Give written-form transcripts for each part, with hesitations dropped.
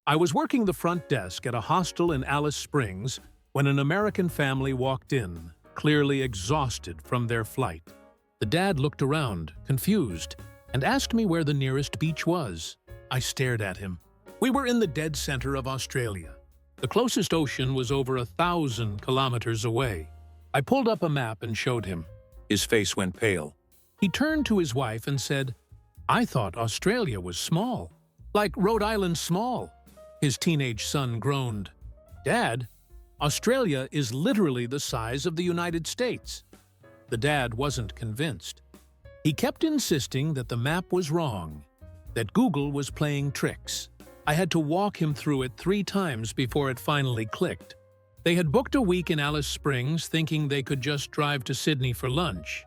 I was working the front desk at a hostel in Alice Springs when an American family walked in, clearly exhausted from their flight. The dad looked around, confused, and asked me where the nearest beach was. I stared at him. We were in the dead center of Australia. The closest ocean was over 1,000 kilometers away. I pulled up a map and showed him. His face went pale. He turned to his wife and said, "I thought Australia was small. Like Rhode Island small." His teenage son groaned. "Dad, Australia is literally the size of the United States." The dad wasn't convinced. He kept insisting that the map was wrong, that Google was playing tricks. I had to walk him through it 3 times before it finally clicked. They had booked a week in Alice Springs thinking they could just drive to Sydney for lunch.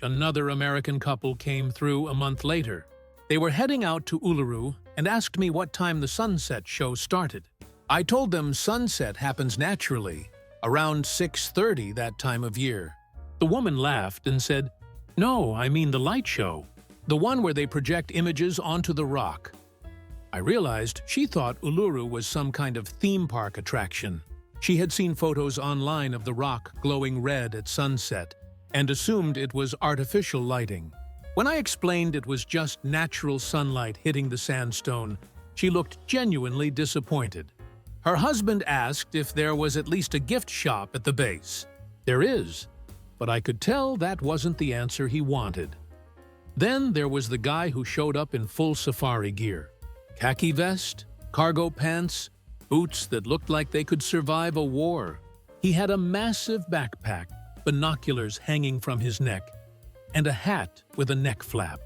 Another American couple came through a month later. They were heading out to Uluru and asked me what time the sunset show started. I told them sunset happens naturally, around 6:30 that time of year. The woman laughed and said, "No, I mean the light show, the one where they project images onto the rock." I realized she thought Uluru was some kind of theme park attraction. She had seen photos online of the rock glowing red at sunset and assumed it was artificial lighting. When I explained it was just natural sunlight hitting the sandstone, she looked genuinely disappointed. Her husband asked if there was at least a gift shop at the base. There is, but I could tell that wasn't the answer he wanted. Then there was the guy who showed up in full safari gear. Khaki vest, cargo pants, boots that looked like they could survive a war. He had a massive backpack, binoculars hanging from his neck, and a hat with a neck flap.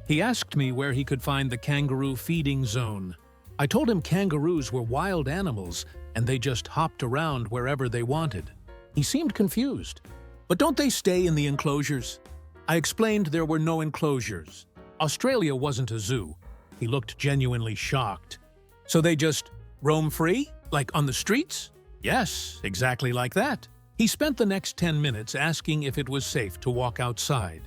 He asked me where he could find the kangaroo feeding zone. I told him kangaroos were wild animals and they just hopped around wherever they wanted. He seemed confused. "But don't they stay in the enclosures?" I explained there were no enclosures. Australia wasn't a zoo. He looked genuinely shocked. "So they just roam free? Like on the streets?" "Yes, exactly like that." He spent the next 10 minutes asking if it was safe to walk outside.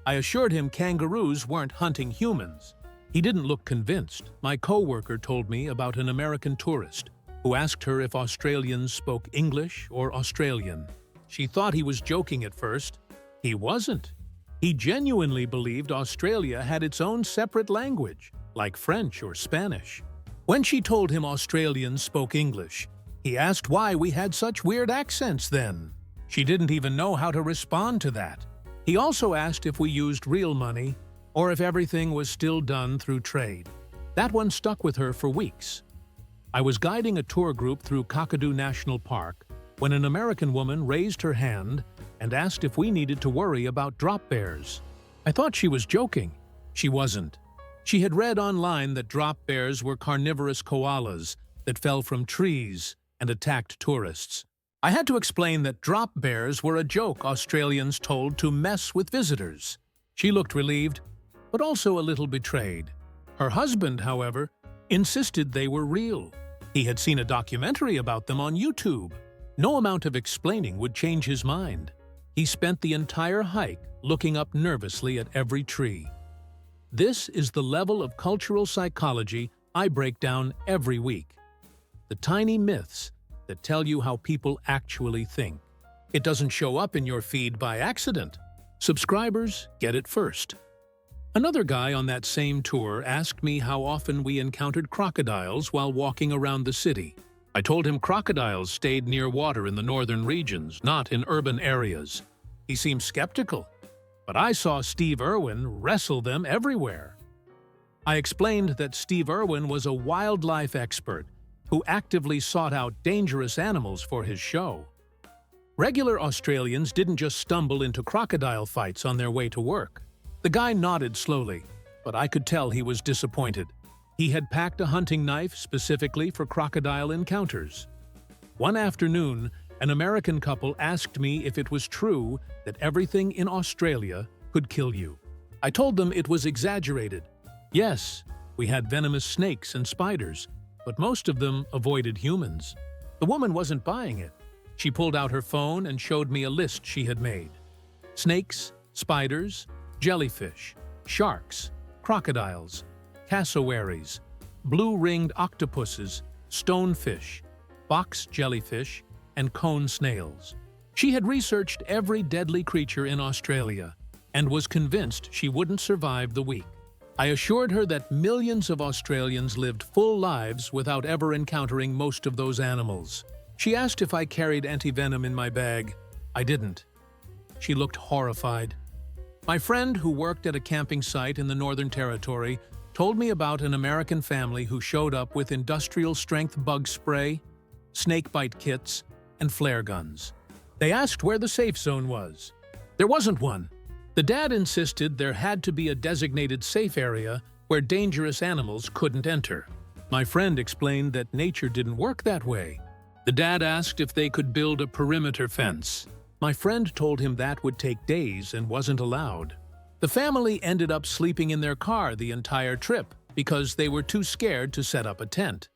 I assured him kangaroos weren't hunting humans. He didn't look convinced. My coworker told me about an American tourist who asked her if Australians spoke English or Australian. She thought he was joking at first. He wasn't. He genuinely believed Australia had its own separate language, like French or Spanish. When she told him Australians spoke English, he asked why we had such weird accents then. She didn't even know how to respond to that. He also asked if we used real money or if everything was still done through trade. That one stuck with her for weeks. I was guiding a tour group through Kangaroo National Park when an American woman raised her hand and asked if we needed to worry about drop bears. I thought she was joking. She wasn't. She had read online that drop bears were carnivorous koalas that fell from trees and attacked tourists. I had to explain that drop bears were a joke Australians told to mess with visitors. She looked relieved, but also a little betrayed. Her husband, however, insisted they were real. He had seen a documentary about them on YouTube. No amount of explaining would change his mind. He spent the entire hike looking up nervously at every tree. This is the level of cultural psychology I break down every week. The tiny myths that tell you how people actually think. It doesn't show up in your feed by accident. Subscribers get it first. Another guy on that same tour asked me how often we encountered crocodiles while walking around the city. I told him crocodiles stayed near water in the northern regions, not in urban areas. He seemed skeptical, but I saw Steve Irwin wrestle them everywhere. I explained that Steve Irwin was a wildlife expert who actively sought out dangerous animals for his show. Regular Australians didn't just stumble into crocodile fights on their way to work. The guy nodded slowly, but I could tell he was disappointed. He had packed a hunting knife specifically for crocodile encounters. One afternoon, an American couple asked me if it was true that everything in Australia could kill you. I told them it was exaggerated. Yes, we had venomous snakes and spiders, but most of them avoided humans. The woman wasn't buying it. She pulled out her phone and showed me a list she had made. Snakes, spiders, jellyfish, sharks, crocodiles, cassowaries, blue-ringed octopuses, stonefish, box jellyfish, and cone snails. She had researched every deadly creature in Australia and was convinced she wouldn't survive the week. I assured her that millions of Australians lived full lives without ever encountering most of those animals. She asked if I carried anti-venom in my bag. I didn't. She looked horrified. My friend, who worked at a camping site in the Northern Territory, told me about an American family who showed up with industrial-strength bug spray, snakebite kits, and flare guns. They asked where the safe zone was. There wasn't one. The dad insisted there had to be a designated safe area where dangerous animals couldn't enter. My friend explained that nature didn't work that way. The dad asked if they could build a perimeter fence. My friend told him that would take days and wasn't allowed. The family ended up sleeping in their car the entire trip because they were too scared to set up a tent.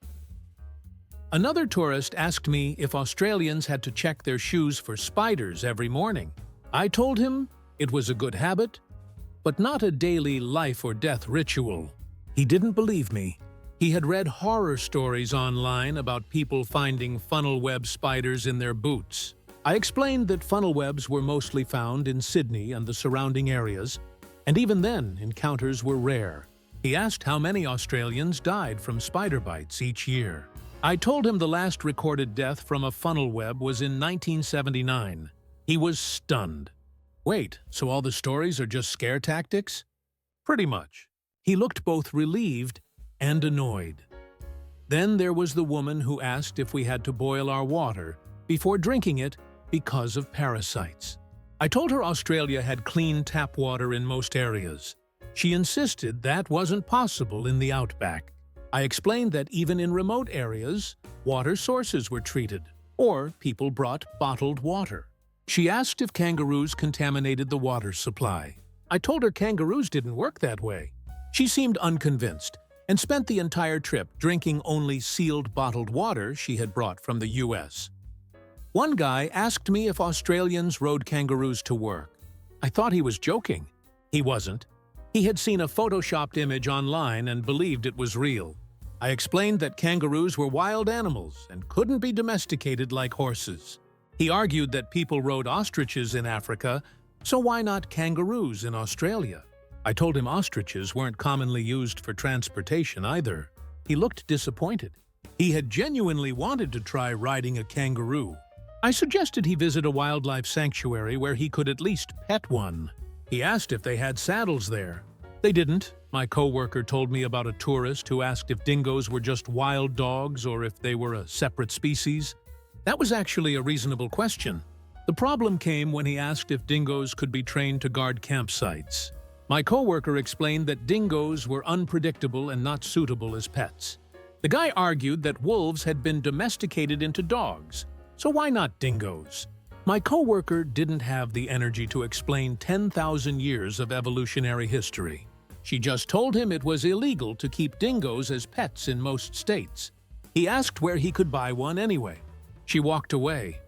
Another tourist asked me if Australians had to check their shoes for spiders every morning. I told him it was a good habit, but not a daily life-or-death ritual. He didn't believe me. He had read horror stories online about people finding funnel web spiders in their boots. I explained that funnel webs were mostly found in Sydney and the surrounding areas, and even then, encounters were rare. He asked how many Australians died from spider bites each year. I told him the last recorded death from a funnel web was in 1979. He was stunned. Wait, so all the stories are just scare tactics? Pretty much. He looked both relieved and annoyed. Then there was the woman who asked if we had to boil our water before drinking it because of parasites. I told her Australia had clean tap water in most areas. She insisted that wasn't possible in the Outback. I explained that even in remote areas, water sources were treated, or people brought bottled water. She asked if kangaroos contaminated the water supply. I told her kangaroos didn't work that way. She seemed unconvinced and spent the entire trip drinking only sealed bottled water she had brought from the US. One guy asked me if Australians rode kangaroos to work. I thought he was joking. He wasn't. He had seen a photoshopped image online and believed it was real. I explained that kangaroos were wild animals and couldn't be domesticated like horses. He argued that people rode ostriches in Africa, so why not kangaroos in Australia? I told him ostriches weren't commonly used for transportation either. He looked disappointed. He had genuinely wanted to try riding a kangaroo. I suggested he visit a wildlife sanctuary where he could at least pet one. He asked if they had saddles there. They didn't. My co-worker told me about a tourist who asked if dingoes were just wild dogs or if they were a separate species. That was actually a reasonable question. The problem came when he asked if dingoes could be trained to guard campsites. My coworker explained that dingoes were unpredictable and not suitable as pets. The guy argued that wolves had been domesticated into dogs, so why not dingoes? My coworker didn't have the energy to explain 10,000 years of evolutionary history. She just told him it was illegal to keep dingoes as pets in most states. He asked where he could buy one anyway. She walked away.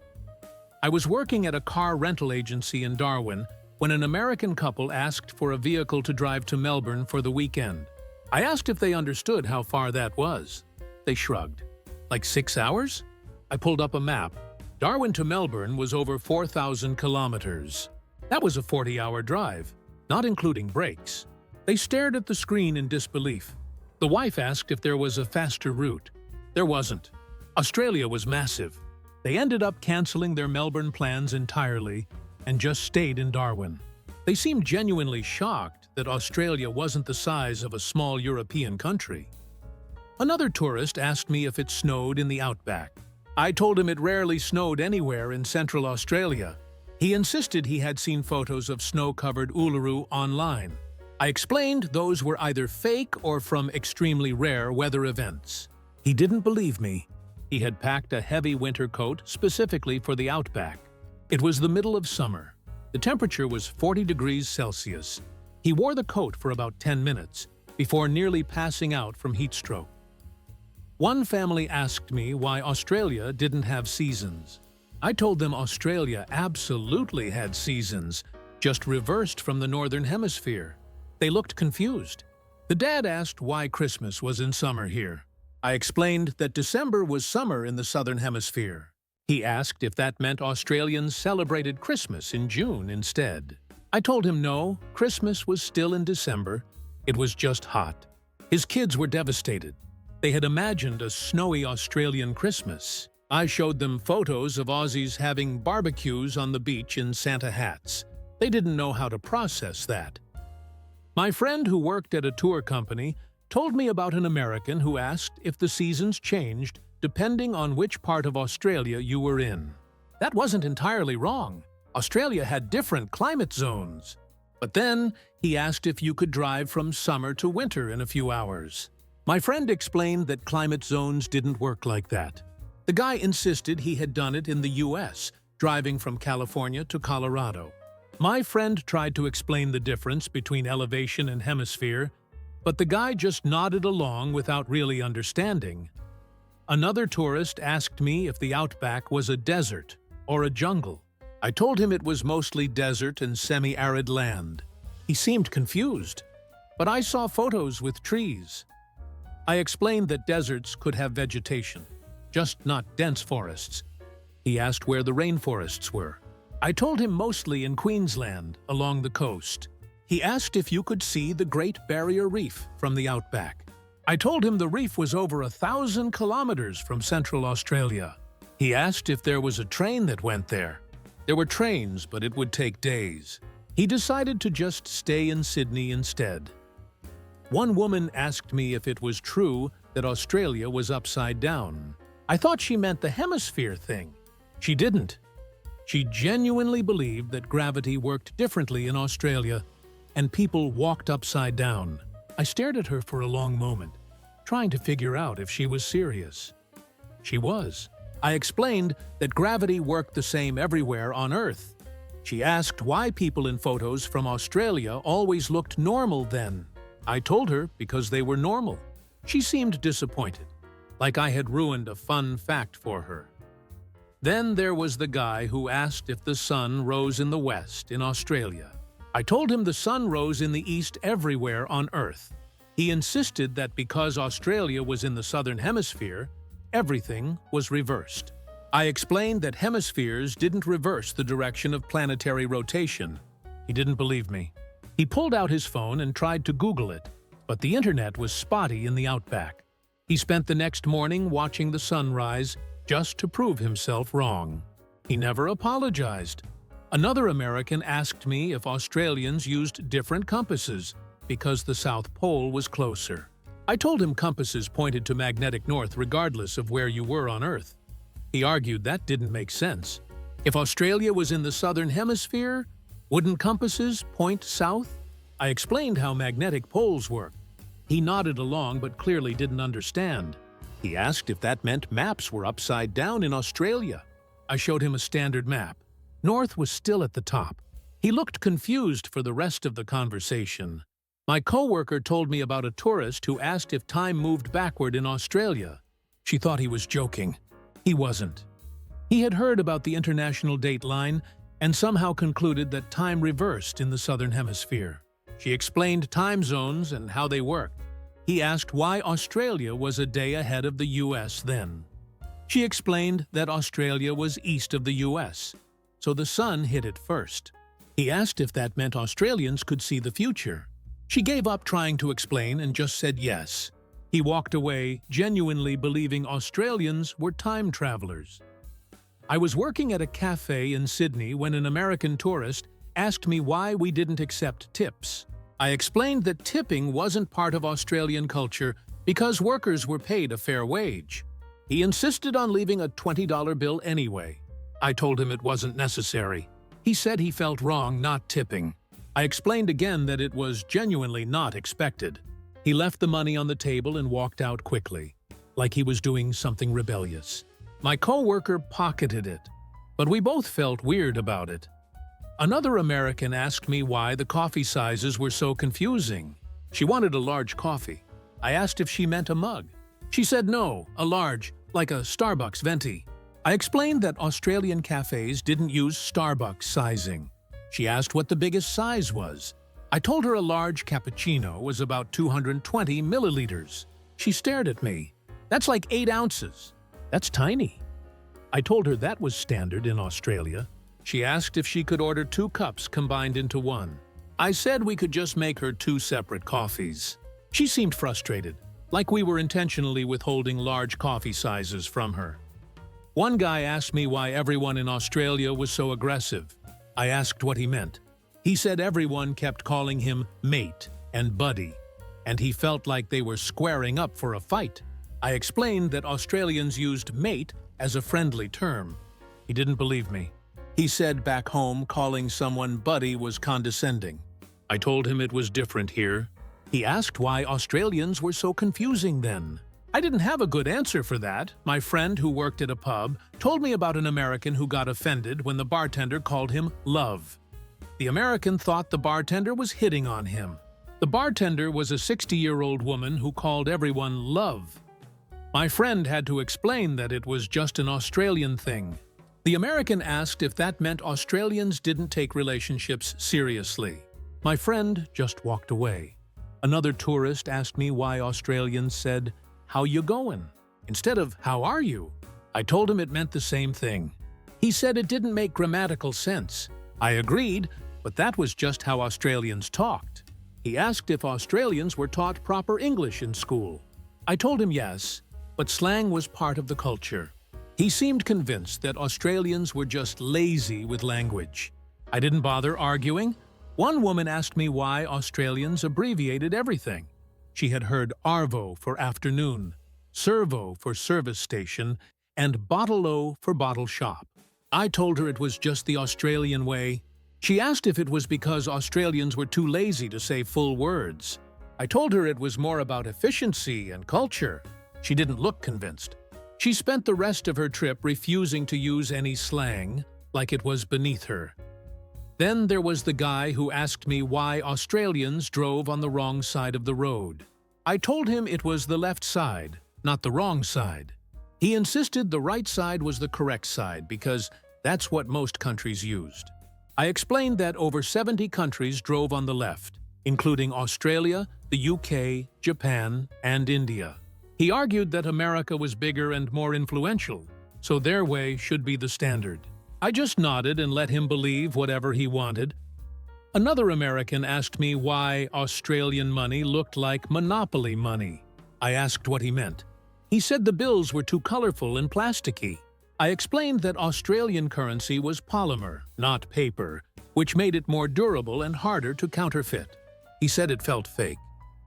I was working at a car rental agency in Darwin when an American couple asked for a vehicle to drive to Melbourne for the weekend. I asked if they understood how far that was. They shrugged. Like 6 hours? I pulled up a map. Darwin to Melbourne was over 4,000 kilometers. That was a 40-hour drive, not including breaks. They stared at the screen in disbelief. The wife asked if there was a faster route. There wasn't. Australia was massive. They ended up canceling their Melbourne plans entirely and just stayed in Darwin. They seemed genuinely shocked that Australia wasn't the size of a small European country. Another tourist asked me if it snowed in the Outback. I told him it rarely snowed anywhere in Central Australia. He insisted he had seen photos of snow-covered Uluru online. I explained those were either fake or from extremely rare weather events. He didn't believe me. He had packed a heavy winter coat specifically for the Outback. It was the middle of summer. The temperature was 40 degrees Celsius. He wore the coat for about 10 minutes before nearly passing out from heat stroke. One family asked me why Australia didn't have seasons. I told them Australia absolutely had seasons, just reversed from the Northern Hemisphere. They looked confused. The dad asked why Christmas was in summer here. I explained that December was summer in the southern hemisphere. He asked if that meant Australians celebrated Christmas in June instead. I told him no, Christmas was still in December. It was just hot. His kids were devastated. They had imagined a snowy Australian Christmas. I showed them photos of Aussies having barbecues on the beach in Santa hats. They didn't know how to process that. My friend who worked at a tour company told me about an American who asked if the seasons changed depending on which part of Australia you were in. That wasn't entirely wrong. Australia had different climate zones. But then he asked if you could drive from summer to winter in a few hours. My friend explained that climate zones didn't work like that. The guy insisted he had done it in the US, driving from California to Colorado. My friend tried to explain the difference between elevation and hemisphere, but the guy just nodded along without really understanding. Another tourist asked me if the Outback was a desert or a jungle. I told him it was mostly desert and semi-arid land. He seemed confused, but I saw photos with trees. I explained that deserts could have vegetation, just not dense forests. He asked where the rainforests were. I told him mostly in Queensland, along the coast. He asked if you could see the Great Barrier Reef from the Outback. I told him the reef was over 1,000 kilometers from Central Australia. He asked if there was a train that went there. There were trains, but it would take days. He decided to just stay in Sydney instead. One woman asked me if it was true that Australia was upside down. I thought she meant the hemisphere thing. She didn't. She genuinely believed that gravity worked differently in Australia and people walked upside down. I stared at her for a long moment, trying to figure out if she was serious. She was. I explained that gravity worked the same everywhere on Earth. She asked why people in photos from Australia always looked normal then. I told her because they were normal. She seemed disappointed, like I had ruined a fun fact for her. Then there was the guy who asked if the sun rose in the west in Australia. I told him the sun rose in the east everywhere on Earth. He insisted that because Australia was in the southern hemisphere, everything was reversed. I explained that hemispheres didn't reverse the direction of planetary rotation. He didn't believe me. He pulled out his phone and tried to Google it, but the internet was spotty in the Outback. He spent the next morning watching the sunrise just to prove himself wrong. He never apologized. Another American asked me if Australians used different compasses because the South Pole was closer. I told him compasses pointed to magnetic north regardless of where you were on Earth. He argued that didn't make sense. If Australia was in the southern hemisphere, wouldn't compasses point south? I explained how magnetic poles work. He nodded along but clearly didn't understand. He asked if that meant maps were upside down in Australia. I showed him a standard map. North was still at the top. He looked confused for the rest of the conversation. My coworker told me about a tourist who asked if time moved backward in Australia. She thought he was joking. He wasn't. He had heard about the international date line and somehow concluded that time reversed in the southern hemisphere. She explained time zones and how they worked. He asked why Australia was a day ahead of the US then. She explained that Australia was east of the US, so the sun hit it first. He asked if that meant Australians could see the future. She gave up trying to explain and just said yes. He walked away, genuinely believing Australians were time travelers. I was working at a cafe in Sydney when an American tourist asked me why we didn't accept tips. I explained that tipping wasn't part of Australian culture because workers were paid a fair wage. He insisted on leaving a $20 bill anyway. I told him it wasn't necessary. He said he felt wrong not tipping. I explained again that it was genuinely not expected. He left the money on the table and walked out quickly, like he was doing something rebellious. My coworker pocketed it, but we both felt weird about it. Another American asked me why the coffee sizes were so confusing. She wanted a large coffee. I asked if she meant a mug. She said no, a large, like a Starbucks venti. I explained that Australian cafes didn't use Starbucks sizing. She asked what the biggest size was. I told her a large cappuccino was about 220 milliliters. She stared at me. That's like 8 ounces. That's tiny. I told her that was standard in Australia. She asked if she could order 2 cups combined into one. I said we could just make her 2 separate coffees. She seemed frustrated, like we were intentionally withholding large coffee sizes from her. One guy asked me why everyone in Australia was so aggressive. I asked what he meant. He said everyone kept calling him mate and buddy, and he felt like they were squaring up for a fight. I explained that Australians used mate as a friendly term. He didn't believe me. He said back home calling someone buddy was condescending. I told him it was different here. He asked why Australians were so confusing then. I didn't have a good answer for that. My friend who worked at a pub told me about an American who got offended when the bartender called him love. The American thought the bartender was hitting on him. The bartender was a 60-year-old woman who called everyone love. My friend had to explain that it was just an Australian thing. The American asked if that meant Australians didn't take relationships seriously. My friend just walked away. Another tourist asked me why Australians said, "How you going?" instead of "How are you?" I told him it meant the same thing. He said it didn't make grammatical sense. I agreed, but that was just how Australians talked. He asked if Australians were taught proper English in school. I told him yes, but slang was part of the culture. He seemed convinced that Australians were just lazy with language. I didn't bother arguing. One woman asked me why Australians abbreviated everything. She had heard ARVO for afternoon, servo for service station, and bottle-o for bottle shop. I told her it was just the Australian way. She asked if it was because Australians were too lazy to say full words. I told her it was more about efficiency and culture. She didn't look convinced. She spent the rest of her trip refusing to use any slang, like it was beneath her. Then there was the guy who asked me why Australians drove on the wrong side of the road. I told him it was the left side, not the wrong side. He insisted the right side was the correct side because that's what most countries used. I explained that over 70 countries drove on the left, including Australia, the UK, Japan, and India. He argued that America was bigger and more influential, so their way should be the standard. I just nodded and let him believe whatever he wanted. Another American asked me why Australian money looked like monopoly money. I asked what he meant. He said the bills were too colorful and plasticky. I explained that Australian currency was polymer, not paper, which made it more durable and harder to counterfeit. He said it felt fake.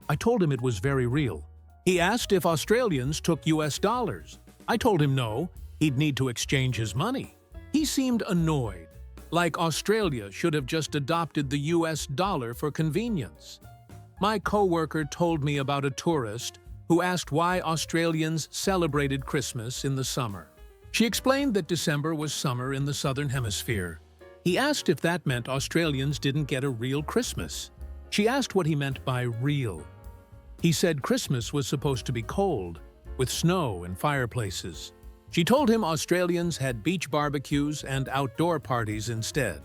I told him it was very real. He asked if Australians took US dollars. I told him no, he'd need to exchange his money. He seemed annoyed, like Australia should have just adopted the US dollar for convenience. My coworker told me about a tourist who asked why Australians celebrated Christmas in the summer. She explained that December was summer in the Southern Hemisphere. He asked if that meant Australians didn't get a real Christmas. She asked what he meant by real. He said Christmas was supposed to be cold, with snow and fireplaces. She told him Australians had beach barbecues and outdoor parties instead.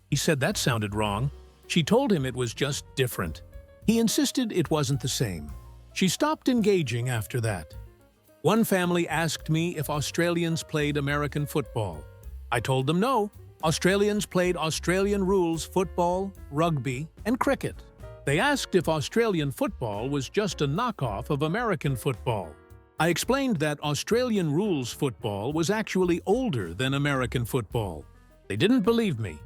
He said that sounded wrong. She told him it was just different. He insisted it wasn't the same. She stopped engaging after that. One family asked me if Australians played American football. I told them no. Australians played Australian rules football, rugby, and cricket. They asked if Australian football was just a knockoff of American football. I explained that Australian rules football was actually older than American football. They didn't believe me.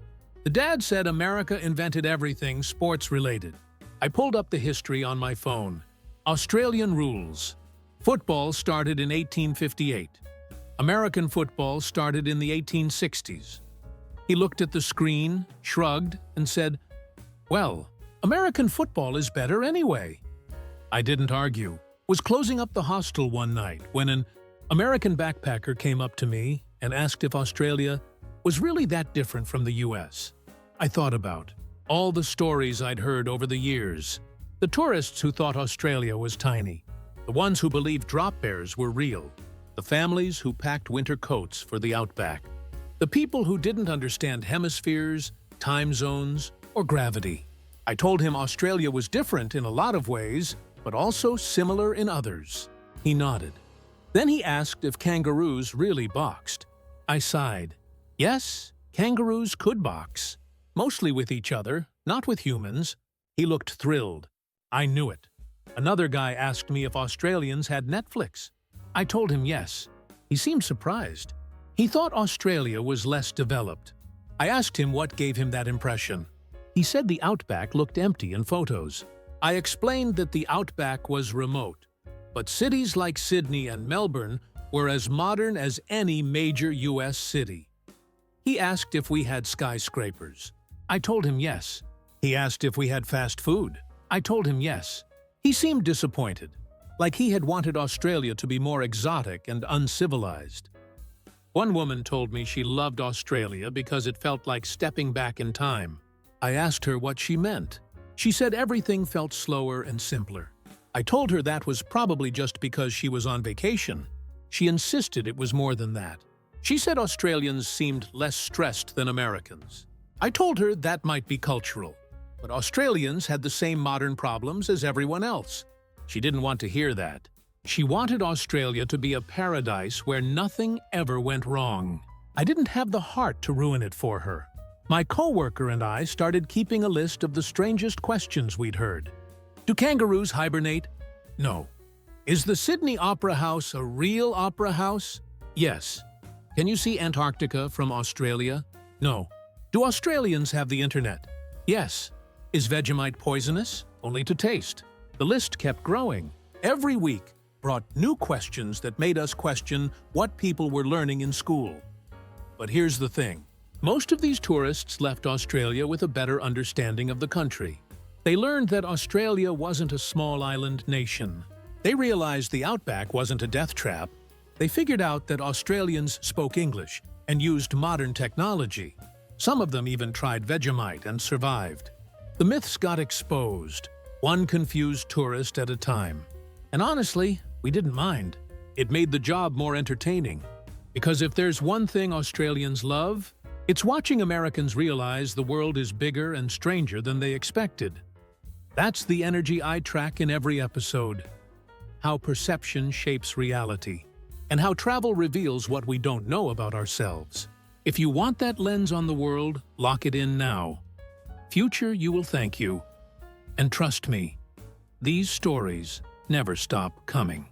The dad said America invented everything sports-related. I pulled up the history on my phone. Australian rules. Football started in 1858. American football started in the 1860s. He looked at the screen, shrugged, and said, "Well, American football is better anyway." I didn't argue. Was closing up the hostel one night when an American backpacker came up to me and asked if Australia was really that different from the US. I thought about all the stories I'd heard over the years. The tourists who thought Australia was tiny. The ones who believed drop bears were real. The families who packed winter coats for the Outback. The people who didn't understand hemispheres, time zones, or gravity. I told him Australia was different in a lot of ways, but also similar in others. He nodded. Then he asked if kangaroos really boxed. I sighed. Yes, kangaroos could box. Mostly with each other, not with humans. He looked thrilled. I knew it. Another guy asked me if Australians had Netflix. I told him yes. He seemed surprised. He thought Australia was less developed. I asked him what gave him that impression. He said the Outback looked empty in photos. I explained that the Outback was remote, but cities like Sydney and Melbourne were as modern as any major U.S. city. He asked if we had skyscrapers. I told him yes. He asked if we had fast food. I told him yes. He seemed disappointed, like he had wanted Australia to be more exotic and uncivilized. One woman told me she loved Australia because it felt like stepping back in time. I asked her what she meant. She said everything felt slower and simpler. I told her that was probably just because she was on vacation. She insisted it was more than that. She said Australians seemed less stressed than Americans. I told her that might be cultural, but Australians had the same modern problems as everyone else. She didn't want to hear that. She wanted Australia to be a paradise where nothing ever went wrong. I didn't have the heart to ruin it for her. My coworker and I started keeping a list of the strangest questions we'd heard. Do kangaroos hibernate? No. Is the Sydney Opera House a real opera house? Yes. Can you see Antarctica from Australia? No. Do Australians have the internet? Yes. Is Vegemite poisonous? Only to taste. The list kept growing. Every week brought new questions that made us question what people were learning in school. But here's the thing. Most of these tourists left Australia with a better understanding of the country. They learned that Australia wasn't a small island nation. They realized the Outback wasn't a death trap. They figured out that Australians spoke English and used modern technology. Some of them even tried Vegemite and survived. The myths got exposed, one confused tourist at a time. And honestly, we didn't mind. It made the job more entertaining. Because if there's one thing Australians love, it's watching Americans realize the world is bigger and stranger than they expected. That's the energy I track in every episode. How perception shapes reality, and how travel reveals what we don't know about ourselves. If you want that lens on the world, lock it in now. Future, you will thank you. And trust me, these stories never stop coming.